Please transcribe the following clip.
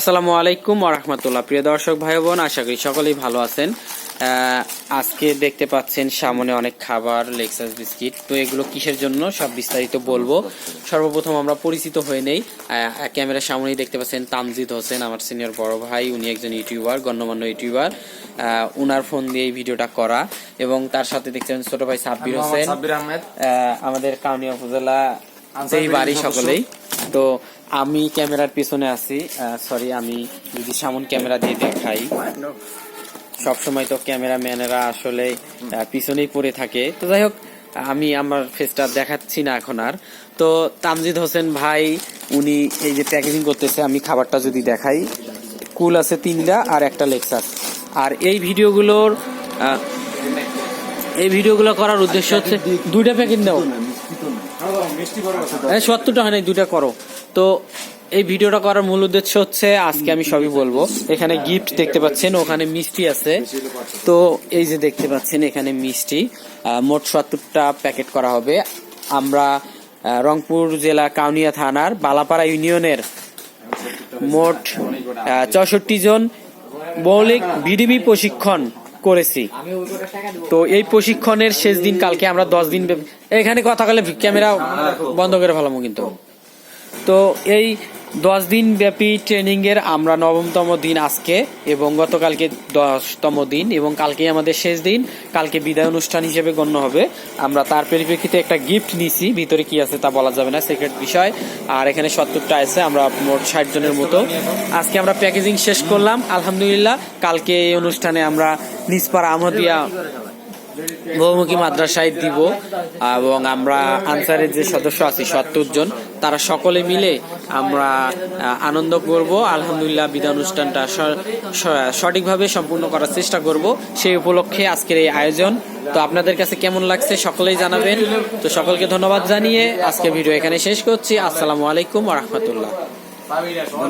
আসসালামু আলাইকুম ওয়া রাহমাতুল্লাহ। প্রিয় দর্শক ভাই বোন, আশা করি সকলেই ভালো আছেন। আজকে দেখতে পাচ্ছেন সামনে অনেক খাবার, লেক্সাস বিস্কিট। তো এগুলো কিসের জন্য সব বিস্তারিত বলবো। সর্বপ্রথম আমরা পরিচিত হয়ে নেই। ক্যামেরার সামনেই দেখতে পাচ্ছেন তামজিদ হোসেন, আমার সিনিয়র বড় ভাই। উনি একজন ইউটিউবার, গণ্যমান্য ইউটিউবার। উনার ফোন দিয়ে এই ভিডিওটা করা, এবং তার সাথে দেখছেন ছোট ভাই সাব্বির হোসেন, আমাদের কাউনিয়া উপজেলা যেই বাড়ি সকলেই। তো আমি ক্যামেরার পিছনে আছি। সরি, আমি যদি সামন ক্যামেরা দিয়ে দেখাই, সবসময় তো ক্যামেরাম্যানেরা আসলে পিছনেই পড়ে থাকে। তো যাই হোক, আমি আমার ফেসটা দেখাচ্ছি না এখন আর। তো তামজিদ হোসেন ভাই উনি এই যে প্যাকেজিং করতেছে, আমি খাবারটা যদি দেখাই, কুল আছে 3টা আর একটা লেক্সাস। আর এই ভিডিওগুলো করার উদ্দেশ্য হচ্ছে 2টা প্যাকেট দাও, 70টা হয় না, 2টা করো। তো এই ভিডিওটা করার মূল উদ্দেশ্য হচ্ছে আজকে আমি সবই বলবো। এখানে গিফট দেখতে পাচ্ছেন, ওখানে মিষ্টি আছে। তো এই যে দেখতে পাচ্ছেন এখানে মিষ্টি, মোট 70টা প্যাকেট করা হবে। আমরা রংপুর জেলা কাউনিয়া থানার বালাপাড়া ইউনিয়নের মোট 64 জন মৌলিক বিডিবি প্রশিক্ষণ করেছি। তো এই প্রশিক্ষণের শেষ দিন কালকে। আমরা 10 দিন এখানে কথা বলে ক্যামেরা বন্ধ করে ফেলামো কিন্তু। তো এই 10 দিন ব্যাপী ট্রেনিং এর আমরা 9তম দিন আজকে, এবং গতকালকে 10তম দিন, এবং কালকে আমাদের শেষ দিন। কালকে বিদায় অনুষ্ঠান হিসেবে গণ্য হবে। আমরা তার পরিপ্রেক্ষিতে একটা গিফট নিছি, ভিতরে কি আছে তা বলা যাবে না, সিক্রেট বিষয়। আর এখানে 70টা আছে, আমরা মোট 60 জনের মতো। আজকে আমরা প্যাকেজিং শেষ করলাম আলহামদুলিল্লাহ। কালকে এই অনুষ্ঠানে আমরা নিসপাড়া আহমদিয়া বহুমুখী মাদ্রাসায় দিব, এবং আমরা আনসারের যে সদস্য আছি 70 জন, তারা সকলে মিলে আমরা আনন্দ করব আলহামদুলিল্লাহ। বিদায় অনুষ্ঠানটা সঠিকভাবে সম্পূর্ণ করার চেষ্টা করব, সেই উপলক্ষে আজকের এই আয়োজন। তো আপনাদের কাছে কেমন লাগছে সকলেই জানাবেন। তো সকলকে ধন্যবাদ জানিয়ে আজকে ভিডিও এখানে শেষ করছি। আসসালামু আলাইকুম ওয়া রাহমাতুল্লাহ।